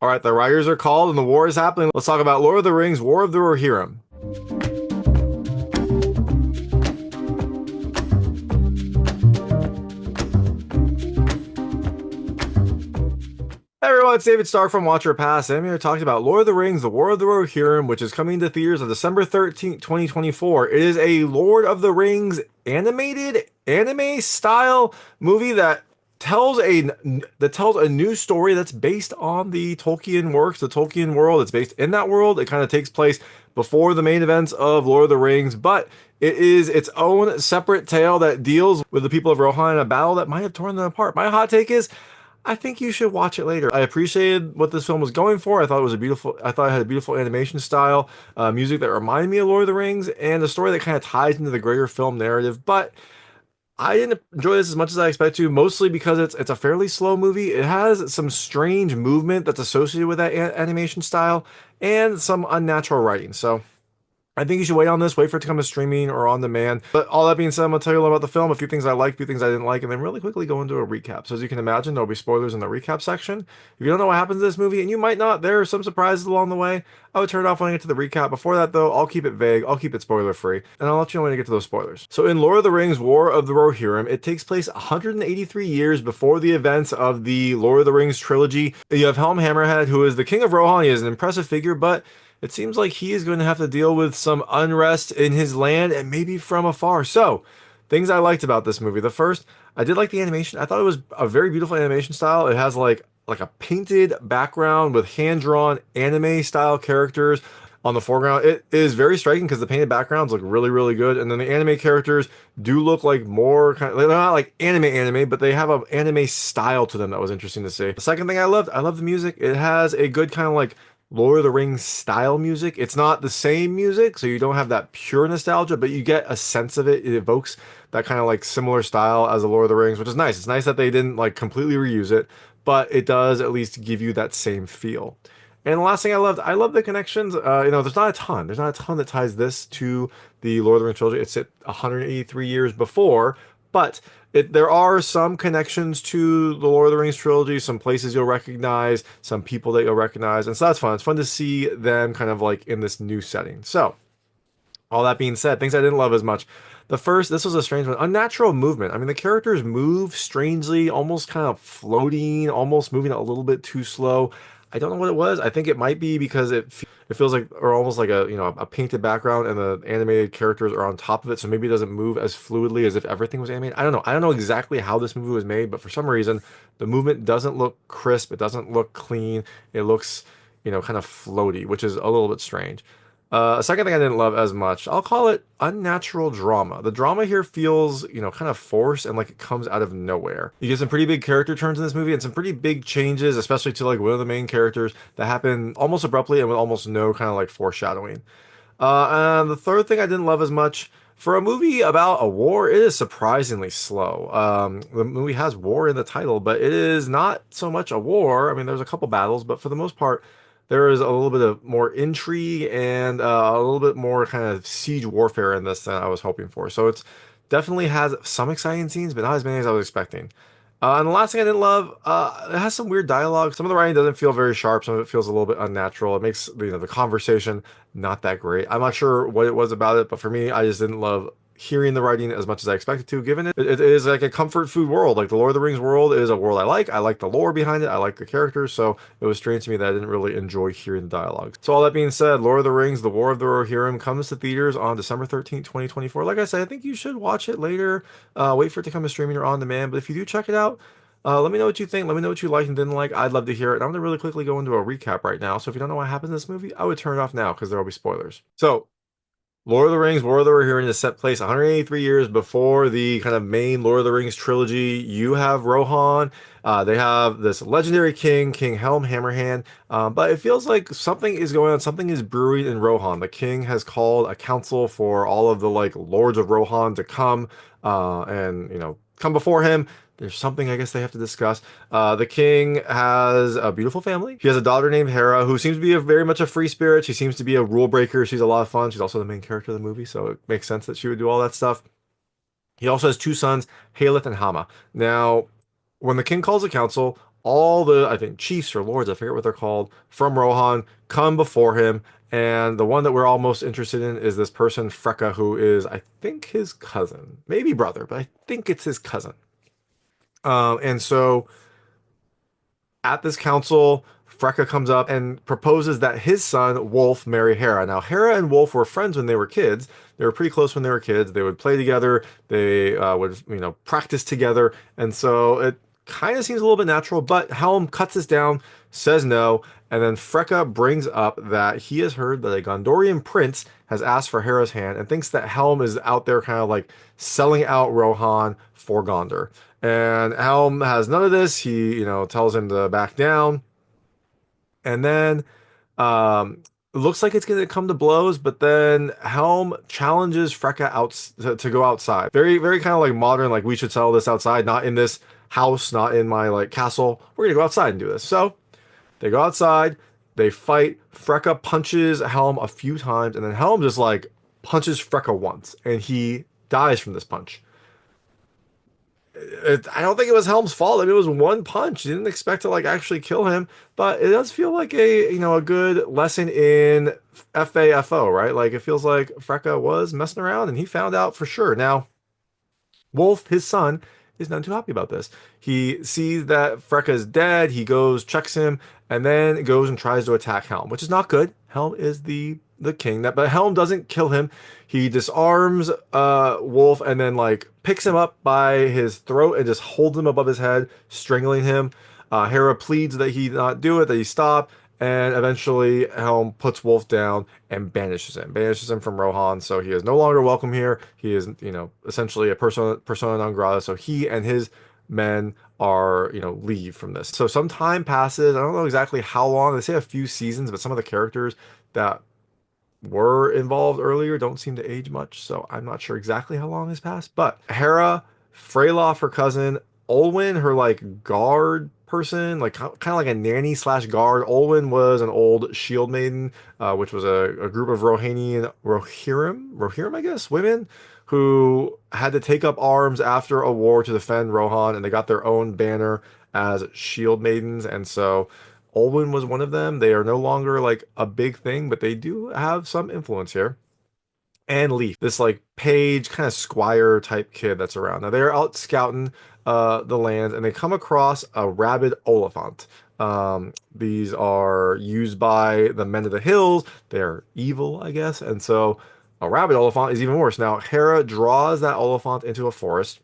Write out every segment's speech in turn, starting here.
All right, the writers are called and the war is happening. Let's talk about Lord of the Rings, War of the Rohirrim. Hey everyone, it's David Stark from Watcher Pass, and I'm here to talk about Lord of the Rings, The War of the Rohirrim, which is coming to theaters on December 13th, 2024. It is a Lord of the Rings animated anime style movie that tells a new story that's based on the Tolkien works, the Tolkien world. It's based in that world. It kind of takes place before the main events of Lord of the Rings, but it is its own separate tale that deals with the people of Rohan in a battle that might have torn them apart. My hot take is I think you should watch it later. I appreciated what this film was going for. I thought it had a beautiful animation style, music that reminded me of Lord of the Rings, and a story that kind of ties into the greater film narrative. But I didn't enjoy this as much as I expect to, mostly because it's a fairly slow movie. It has some strange movement that's associated with that animation style and some unnatural writing. So I think you should wait on this, wait for it to come to streaming or on demand. But all that being said, I'm going to tell you a little about the film, a few things I liked, a few things I didn't like, and then really quickly go into a recap. So as you can imagine, there'll be spoilers in the recap section. If you don't know what happens in this movie, and you might not, there are some surprises along the way, I would turn it off when I get to the recap. Before that, though, I'll keep it vague, I'll keep it spoiler-free, and I'll let you know when I get to those spoilers. So in Lord of the Rings, War of the Rohirrim, it takes place 183 years before the events of the Lord of the Rings trilogy. You have Helm Hammerhand, who is the King of Rohan. He is an impressive figure, but it seems like he is going to have to deal with some unrest in his land and maybe from afar. So, things I liked about this movie. The first, I did like the animation. I thought it was a very beautiful animation style. It has like a painted background with hand-drawn anime style characters on the foreground. It is very striking because the painted backgrounds look really, really good. And then the anime characters do look like more kind of, they're not like anime, but they have an anime style to them that was interesting to see. The second thing I love the music. It has a good kind of like Lord of the Rings style music. It's not the same music, so you don't have that pure nostalgia, but you get a sense of it. It evokes that kind of like similar style as the Lord of the Rings, which is nice. It's nice that they didn't like completely reuse it, but it does at least give you that same feel. And the last thing I love the connections. There's not a ton. There's not a ton that ties this to the Lord of the Rings trilogy. It's at 183 years before, but there are some connections to the Lord of the Rings trilogy, some places you'll recognize, some people that you'll recognize, and so that's fun. It's fun to see them kind of like in this new setting. So, all that being said, things I didn't love as much. This was a strange one. Unnatural movement. I mean, the characters move strangely, almost kind of floating, almost moving a little bit too slow. I don't know what it was. I think it might be because it feels like, or almost like a painted background, and the animated characters are on top of it, so maybe it doesn't move as fluidly as if everything was animated. I don't know. I don't know exactly how this movie was made, but for some reason, the movement doesn't look crisp. It doesn't look clean. It looks, kind of floaty, which is a little bit strange. A second thing I didn't love as much, I'll call it unnatural drama. The drama here feels, kind of forced and like it comes out of nowhere. You get some pretty big character turns in this movie and some pretty big changes, especially to like one of the main characters that happen almost abruptly and with almost no kind of like foreshadowing. And the third thing I didn't love as much, for a movie about a war, it is surprisingly slow. The movie has war in the title, but it is not so much a war. I mean, there's a couple battles, but for the most part, there is a little bit of more intrigue and a little bit more kind of siege warfare in this than I was hoping for. So it's definitely has some exciting scenes, but not as many as I was expecting. And the last thing I didn't love, it has some weird dialogue. Some of the writing doesn't feel very sharp. Some of it feels a little bit unnatural. It makes the conversation not that great. I'm not sure what it was about it, but for me, I just didn't love hearing the writing as much as I expected to, given it is like a comfort food world. Like the Lord of the Rings world is a world I like. I like the lore behind it. I like the characters. So it was strange to me that I didn't really enjoy hearing the dialogue. So all that being said, Lord of the Rings, The War of the Rohirrim comes to theaters on December 13th, 2024. Like I said, I think you should watch it later. Wait for it to come to streaming or on demand. But if you do check it out, let me know what you think. Let me know what you liked and didn't like. I'd love to hear it. And I'm going to really quickly go into a recap right now. So if you don't know what happened in this movie, I would turn it off now because there will be spoilers. So Lord of the Rings, War of the Rohirrim is set place 183 years before the kind of main Lord of the Rings trilogy. You have Rohan. They have this legendary king, King Helm Hammerhand. But it feels like something is going on. Something is brewing in Rohan. The king has called a council for all of the like lords of Rohan to come and come before him. There's something I guess they have to discuss. The king has a beautiful family. He has a daughter named Héra who seems to be very much a free spirit. She seems to be a rule breaker. She's a lot of fun. She's also the main character of the movie, so it makes sense that she would do all that stuff. He also has two sons, Haleth and Hama. Now, when the king calls a council, all the, I think, chiefs or lords, I forget what they're called, from Rohan come before him. And the one that we're all most interested in is this person, Freka, who is, I think, his cousin, maybe brother, but I think it's his cousin. And so at this council, Freka comes up and proposes that his son, Wulf, marry Héra. Now, Héra and Wulf were friends when they were kids. They were pretty close when they were kids. They would play together. They would, practice together. And so it kind of seems a little bit natural, but Helm cuts this down, says no, and then Freka brings up that he has heard that a Gondorian prince has asked for Hera's hand and thinks that Helm is out there kind of like selling out Rohan for Gondor. And Helm has none of this. He, tells him to back down. And then it looks like it's going to come to blows, but then Helm challenges Freka out to go outside. Very, very kind of like modern, like we should settle this outside, not in this house, not in my like castle. We're going to go outside and do this. So they go outside, they fight. Freka punches Helm a few times, and then Helm just like punches Freka once, and he dies from this punch. I don't think it was Helm's fault. I mean, it was one punch. You didn't expect to like actually kill him, but it does feel like a good lesson in FAFO, right? Like it feels like Freka was messing around and he found out for sure. Now, Wulf, his son, is not too happy about this. He sees that Freka is dead. He goes, checks him, and then goes and tries to attack Helm, which is not good. Helm is the king, but Helm doesn't kill him. He disarms Wulf and then like picks him up by his throat and just holds him above his head, strangling him. Héra pleads that he not do it, that he stop, and eventually Helm puts Wulf down and banishes him from Rohan. So he is no longer welcome here. He is, essentially a persona non grata. So he and his men are, leave from this. So some time passes. I don't know exactly how long. They say a few seasons, but some of the characters that were involved earlier don't seem to age much, so I'm not sure exactly how long has passed. But Héra, Freylof, her cousin, Olwen, her like guard person, like kind of like a nanny slash guard. Olwen was an old shield maiden, which was a group of Rohirrim, I guess, women who had to take up arms after a war to defend Rohan, and they got their own banner as shield maidens, and so Olwen was one of them. They are no longer like a big thing, but they do have some influence here. And Leaf, this like page kind of squire type kid that's around. Now they're out scouting the lands and they come across a rabid Oliphant. These are used by the men of the hills. They're evil, I guess. And so a rabid Oliphant is even worse. Now Héra draws that Oliphant into a forest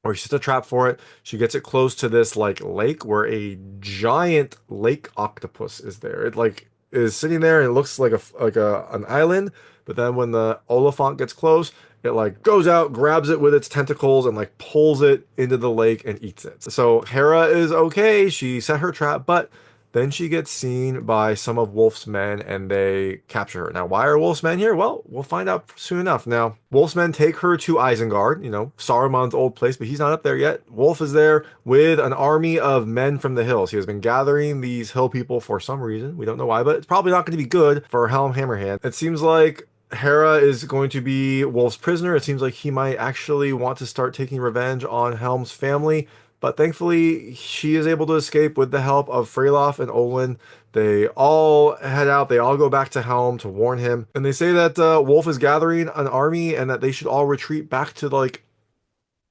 or she sets a trap for it. She gets it close to this like lake where a giant lake octopus is there. It like is sitting there and it looks like a an island, but then when the Oliphant gets close, it like goes out, grabs it with its tentacles and like pulls it into the lake and eats it. So Héra is okay. She set her trap, but then she gets seen by some of Wulf's men and they capture her. Now, why are Wulf's men here? Well, we'll find out soon enough. Now, Wulf's men take her to Isengard, Saruman's old place, but he's not up there yet. Wulf is there with an army of men from the hills. He has been gathering these hill people for some reason. We don't know why, but it's probably not going to be good for Helm Hammerhand. It seems like Héra is going to be Wulf's prisoner. It seems like he might actually want to start taking revenge on Helm's family. But thankfully, she is able to escape with the help of Freylof and Olwen. They all head out. They all go back to Helm to warn him. And they say that Wulf is gathering an army and that they should all retreat back to like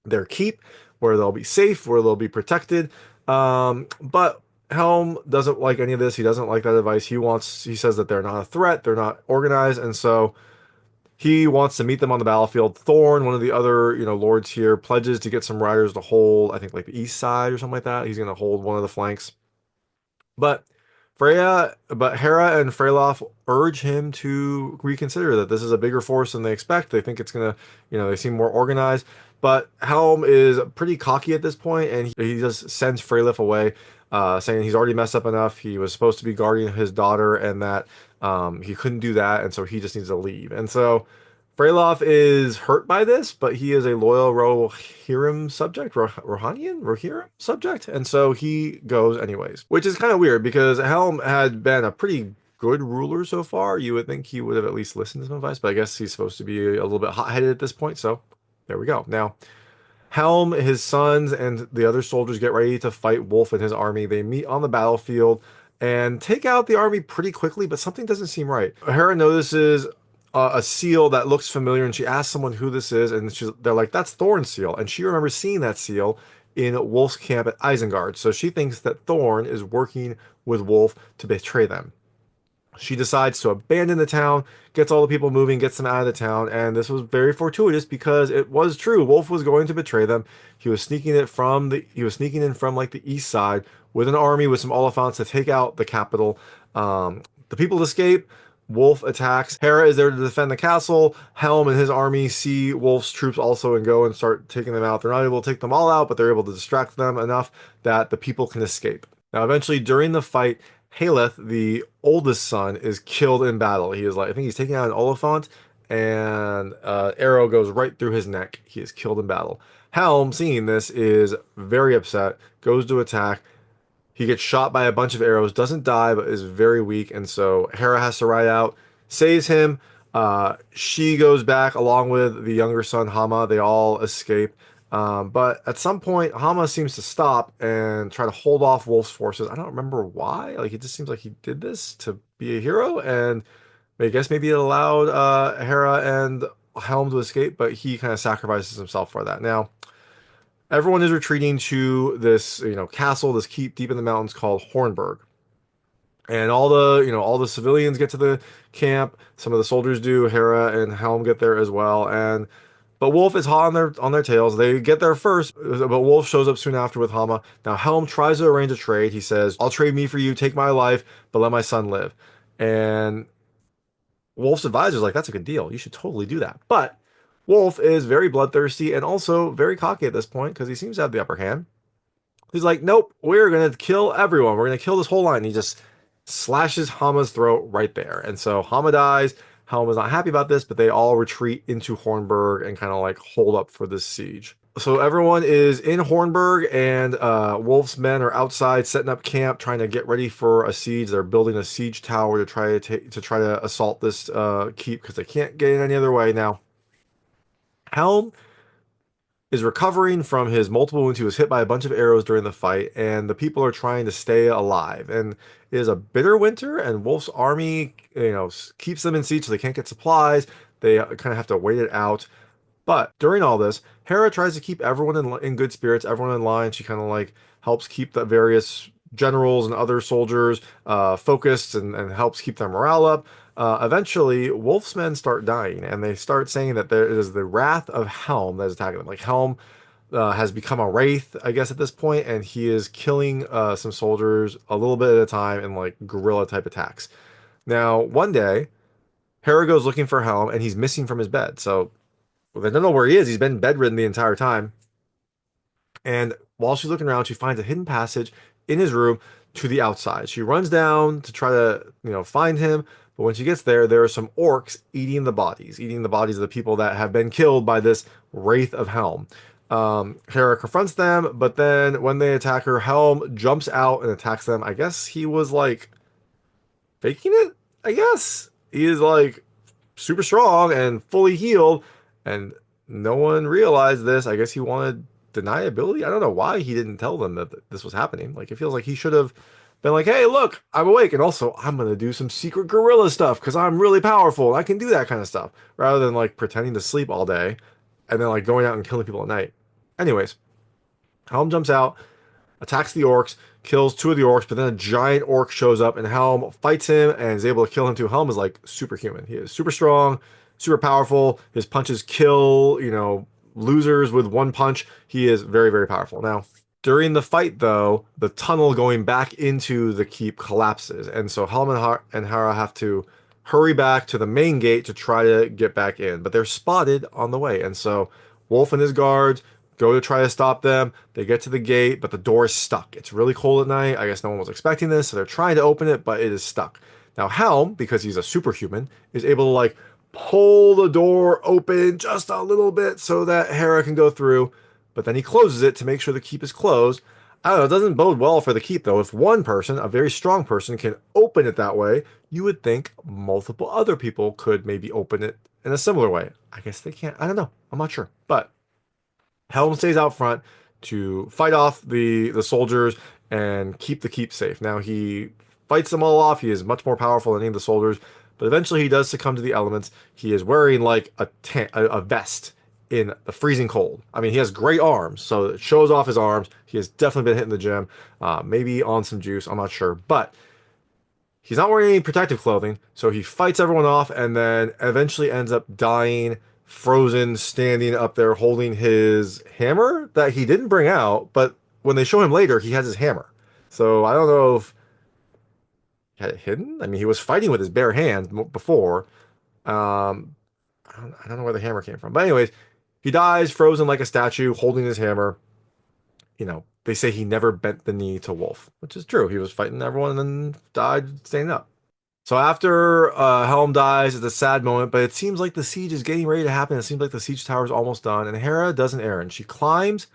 their keep where they'll be safe, where they'll be protected. But Helm doesn't like any of this. He doesn't like that advice. He says that they're not a threat. They're not organized. And so he wants to meet them on the battlefield. Thorn, one of the other, lords here, pledges to get some riders to hold, I think, like the east side or something like that. He's going to hold one of the flanks. But Héra and Freylof urge him to reconsider that this is a bigger force than they expect. They think it's going to, they seem more organized. But Helm is pretty cocky at this point, and he just sends Freylof away, saying he's already messed up enough. He was supposed to be guarding his daughter, and that he couldn't do that, and so he just needs to leave. And so Freylof is hurt by this, but he is a loyal Rohirrim subject, Rohirrim subject, and so he goes anyways, which is kind of weird because Helm had been a pretty good ruler so far. You would think he would have at least listened to some advice, but I guess he's supposed to be a little bit hot-headed at this point, so there we go. Now, Helm, his sons, and the other soldiers get ready to fight Wulf and his army. They meet on the battlefield and take out the army pretty quickly, but something doesn't seem right. Hera notices a seal that looks familiar, and she asks someone who this is, and they're like, "That's Thorn's seal," and she remembers seeing that seal in Wulf's camp at Isengard. So she thinks that Thorn is working with Wulf to betray them. She decides to abandon the town, gets all the people moving, gets them out of the town, and this was very fortuitous because it was true. Wolf was going to betray them. He was sneaking in from like the east side with an army with some Oliphants to take out the capital. The people escape. Wolf attacks. Hera is there to defend the castle. Helm and his army see Wolf's troops also and go and start taking them out. They're not able to take them all out, but they're able to distract them enough that the people can escape. Now, eventually, during the fight, Haleth, the oldest son, is killed in battle. He is like, I think he's taking out an Oliphant, and arrow goes right through his neck. He is killed in battle. Helm, seeing this, is very upset, goes to attack. He gets shot by a bunch of arrows, doesn't die, but is very weak, and so Hera has to ride out, saves him. She goes back along with the younger son, Hama. They all escape. But at some point, Hama seems to stop and try to hold off Wolf's forces. I don't remember why. Like, it just seems like he did this to be a hero, and I guess maybe it allowed Hera and Helm to escape, but he kind of sacrifices himself for that. Now, everyone is retreating to this, castle, this keep deep in the mountains called Hornburg. And all the civilians get to the camp. Some of the soldiers do. Hera and Helm get there as well. But Wolf is hot on their tails. They get there first, but Wolf shows up soon after with Hama. Now Helm tries to arrange a trade. He says, "I'll trade me for you. Take my life, but let my son live." And Wolf's advisor's like, "That's a good deal. You should totally do that." But Wolf is very bloodthirsty and also very cocky at this point because he seems to have the upper hand. He's like, "Nope, we're gonna kill everyone. We're gonna kill this whole line." And he just slashes Hama's throat right there. And so Hama dies. Helm is not happy about this, but they all retreat into Hornburg and kind of like hold up for this siege. So everyone is in Hornburg, and Wolf's men are outside setting up camp, trying to get ready for a siege. They're building a siege tower to try to assault this keep because they can't get in any other way. Now, Helm is recovering from his multiple wounds. He was hit by a bunch of arrows during the fight, and the people are trying to stay alive. And it is a bitter winter, and Wolf's army, keeps them in siege so they can't get supplies. They kind of have to wait it out. But during all this, Hera tries to keep everyone in good spirits, everyone in line. She kind of like helps keep the various generals and other soldiers focused and helps keep their morale up. Eventually, Wolf's men start dying, and they start saying that there is the wrath of Helm that is attacking them. Like Helm has become a wraith, I guess, at this point, and he is killing some soldiers a little bit at a time in like guerrilla type attacks. Now, one day, Hera goes looking for Helm, and he's missing from his bed. So they don't know where he is. He's been bedridden the entire time. And while she's looking around, she finds a hidden passage in his room to the outside. She runs down to try to, find him. But when she gets there, there are some orcs eating the bodies of the people that have been killed by this Wraith of Helm. Hera confronts them, but then when they attack her, Helm jumps out and attacks them. I guess he was like faking it. I guess he is like super strong and fully healed, and no one realized this. I guess he wanted deniability. I don't know why he didn't tell them that this was happening. Like, it feels like he should have been like, "Hey, look, I'm awake, and also I'm gonna do some secret guerrilla stuff because I'm really powerful. I can do that kind of stuff," rather than like pretending to sleep all day and then like going out and killing people at night. Anyways, Helm jumps out, attacks the orcs, kills two of the orcs, but then a giant orc shows up and Helm fights him and is able to kill him too. Helm is like superhuman. He is super strong, super powerful. His punches kill, losers with one punch. He is very, very powerful. Now, during the fight, though, the tunnel going back into the keep collapses. And so Helm and Hera have to hurry back to the main gate to try to get back in. But they're spotted on the way. And so Wolf and his guards go to try to stop them. They get to the gate, but the door is stuck. It's really cold at night. I guess no one was expecting this, so they're trying to open it, but it is stuck. Now, Helm, because he's a superhuman, is able to like pull the door open just a little bit so that Hera can go through, but then he closes it to make sure the keep is closed. I don't know, it doesn't bode well for the keep though. If one person, a very strong person, can open it that way, you would think multiple other people could maybe open it in a similar way. I guess they can't. I don't know. I'm not sure. But Helm stays out front to fight off the soldiers and keep the keep safe. Now he fights them all off. He is much more powerful than any of the soldiers, but eventually he does succumb to the elements. He is wearing like a vest in the freezing cold. I mean, he has great arms, so it shows off his arms. He has definitely been hitting the gym, maybe on some juice. I'm not sure, but he's not wearing any protective clothing, so he fights everyone off and then eventually ends up dying, frozen, standing up there holding his hammer that he didn't bring out, but when they show him later, he has his hammer. So I don't know if he had it hidden. I mean, he was fighting with his bare hands before. Um, I don't know where the hammer came from. But anyways, he dies frozen like a statue, holding his hammer. They say he never bent the knee to Wulf, which is true. He was fighting everyone and then died standing up. So after Helm dies, it's a sad moment, but it seems like the siege is getting ready to happen. It seems like the siege tower is almost done, and Héra does an errand. She climbs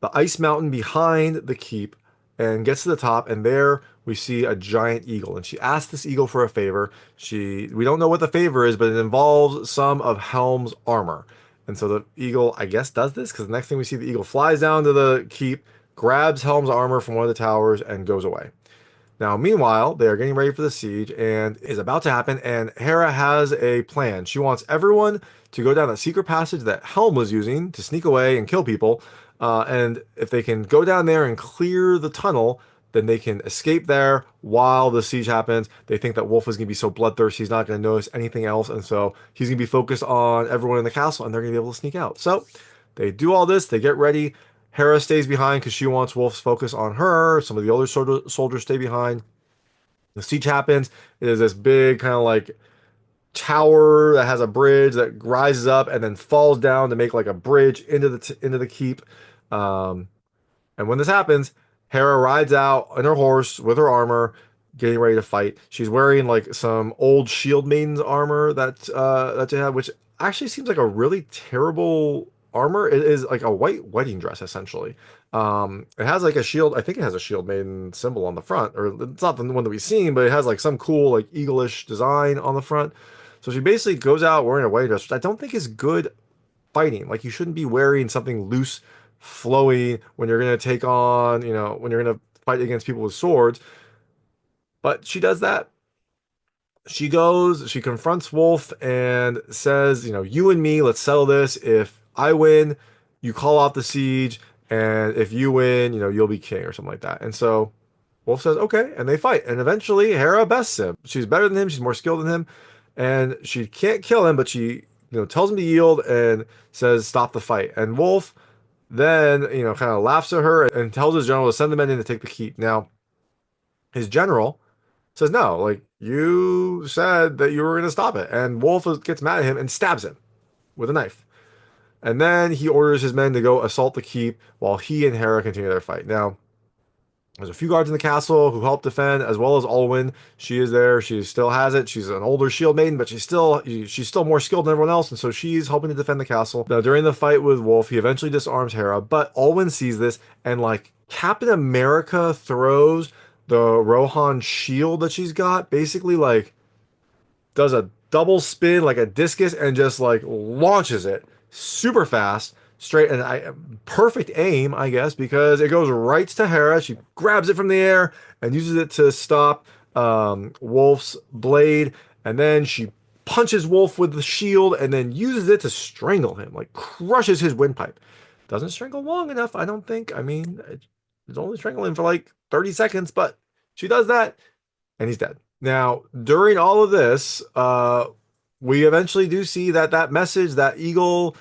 the ice mountain behind the keep and gets to the top, and there we see a giant eagle. And she asks this eagle for a favor. We don't know what the favor is, but it involves some of Helm's armor. And so the eagle, I guess, does this because the next thing we see, the eagle flies down to the keep, grabs Helm's armor from one of the towers, and goes away. Now, meanwhile, they are getting ready for the siege and is about to happen, and Héra has a plan. She wants everyone to go down that secret passage that Helm was using to sneak away and kill people. And if they can go down there and clear the tunnel, then they can escape there while the siege happens. They think that Wulf is going to be so bloodthirsty he's not going to notice anything else, and so he's going to be focused on everyone in the castle, and they're going to be able to sneak out. So they do all this. They get ready. Héra stays behind because she wants Wulf's focus on her. Some of the other soldiers stay behind. The siege happens. It is this big kind of like tower that has a bridge that rises up and then falls down to make like a bridge into the keep. Um, and when this happens, Héra rides out on her horse with her armor, getting ready to fight. She's wearing like some old Shield Maiden's armor that they have, which actually seems like a really terrible armor. It is like a white wedding dress essentially. It has like a shield. I think it has a Shield Maiden symbol on the front, or it's not the one that we've seen, but it has like some cool like eagle-ish design on the front. So she basically goes out wearing a wedding dress, which I don't think is good fighting. Like you shouldn't be wearing something loose, flowy when you're gonna take on, when you're gonna fight against people with swords. But she does that. She confronts Wulf and says, you and me, let's settle this. If I win, you call off the siege, and if you win, you'll be king or something like that. And so Wulf says, okay, and they fight. And eventually Héra bests him. She's better than him, she's more skilled than him, and she can't kill him, but she, tells him to yield and says, stop the fight. And Wulf then, kind of laughs at her and tells his general to send the men in to take the keep. Now, his general says, no, like, you said that you were going to stop it. And Wulf gets mad at him and stabs him with a knife. And then he orders his men to go assault the keep while he and Héra continue their fight. Now, there's a few guards in the castle who help defend, as well as Olwen. She is there. She still has it. She's an older shield maiden, but she's still more skilled than everyone else, and so she's helping to defend the castle. Now, during the fight with Wulf, he eventually disarms Héra, but Olwen sees this, and like Captain America throws the Rohan shield that she's got, basically like does a double spin like a discus and just like launches it super fast straight, and perfect aim, I guess, because it goes right to Héra. She grabs it from the air and uses it to stop Wulf's blade, and then she punches Wulf with the shield and then uses it to strangle him, like crushes his windpipe. Doesn't strangle long enough, I don't think. I mean, it's only strangling for like 30 seconds, but she does that and he's dead. Now, during all of this, we eventually do see that message, that eagle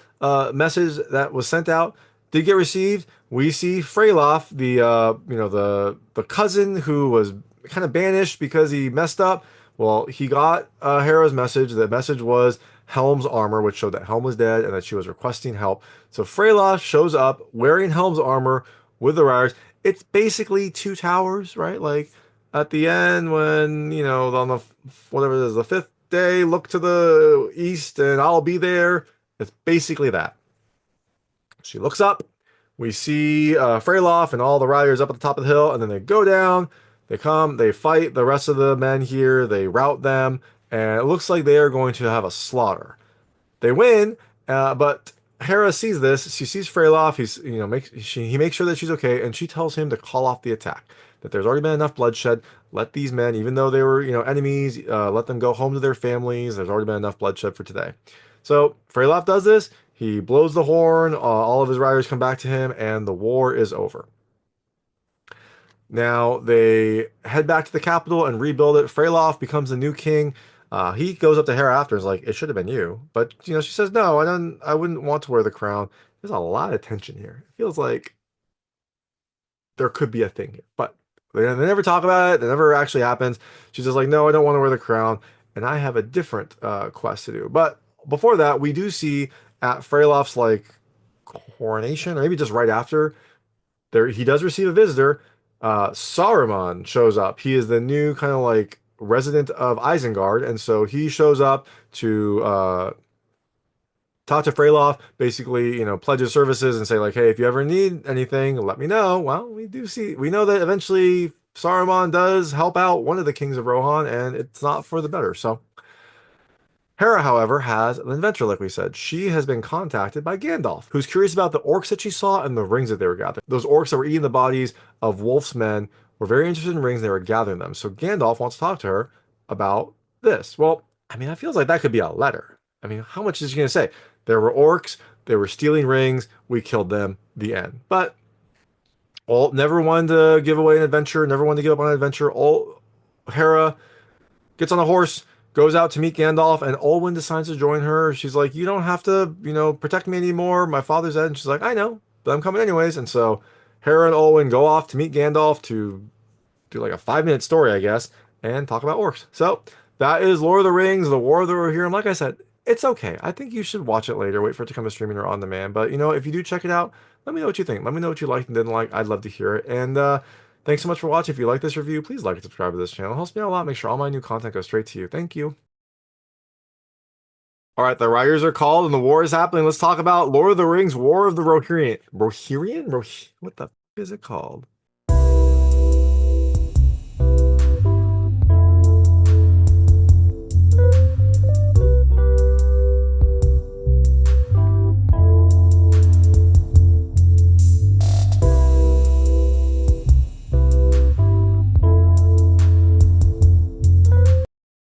message that was sent out, did get received. We see Freylof, the cousin who was kind of banished because he messed up. Well, he got Héra's message. The message was Helm's armor, which showed that Helm was dead and that she was requesting help. So Freylof shows up wearing Helm's armor with the riders. It's basically two towers, right? Like at the end when, on the, whatever it is, the fifth day, look to the east and I'll be there. It's basically that. She looks up. We see Freylof and all the riders up at the top of the hill, and then they go down. They come, they fight the rest of the men here. They rout them, and it looks like they are going to have a slaughter. They win, but Héra sees this. She sees Freylof. He makes sure that she's okay, and she tells him to call off the attack. That there's already been enough bloodshed. Let these men, even though they were enemies, let them go home to their families. There's already been enough bloodshed for today. So Freylof does this. He blows the horn. All of his riders come back to him, and the war is over. Now they head back to the capital and rebuild it. Freylof becomes the new king. He goes up to Héra after and is like, "It should have been you," but she says, "No, I don't. I wouldn't want to wear the crown." There's a lot of tension here. It feels like there could be a thing here, but they never talk about it. It never actually happens. She's just like, "No, I don't want to wear the crown, and I have a different quest to do." But before that, we do see at Freylof's like coronation, or maybe just right after, there he does receive a visitor. Saruman shows up. He is the new kind of like resident of Isengard, and so he shows up to talk to Freylof, basically, pledge his services and say like, hey, if you ever need anything, let me know. Well, we know that eventually Saruman does help out one of the kings of Rohan, and it's not for the better. So Héra, however, has an adventure, like we said. She has been contacted by Gandalf, who's curious about the orcs that she saw and the rings that they were gathering. Those orcs that were eating the bodies of Wulf's men were very interested in rings, and they were gathering them. So Gandalf wants to talk to her about this. Well, I mean, it feels like that could be a letter. I mean, how much is she going to say? There were orcs, they were stealing rings, we killed them, the end. But never wanted to give away an adventure, never wanted to give up on an adventure. Héra gets on a horse, goes out to meet Gandalf, and Olwen decides to join her. She's like, you don't have to, protect me anymore. My father's dead. And she's like, I know, but I'm coming anyways. And so Héra and Olwen go off to meet Gandalf to do like a 5-minute story, I guess, and talk about orcs. So that is Lord of the Rings, The War of the Rohirrim. Like I said, it's okay. I think you should watch it later, wait for it to come to streaming or on demand. But, if you do check it out, let me know what you think. Let me know what you liked and didn't like. I'd love to hear it. And thanks so much for watching. If you like this review, please like and subscribe to this channel. It helps me out a lot. Make sure all my new content goes straight to you. Thank you. All right, the riders are called and the war is happening. Let's talk about Lord of the Rings, War of the Rohirrim. Rohirrim? What the f is it called?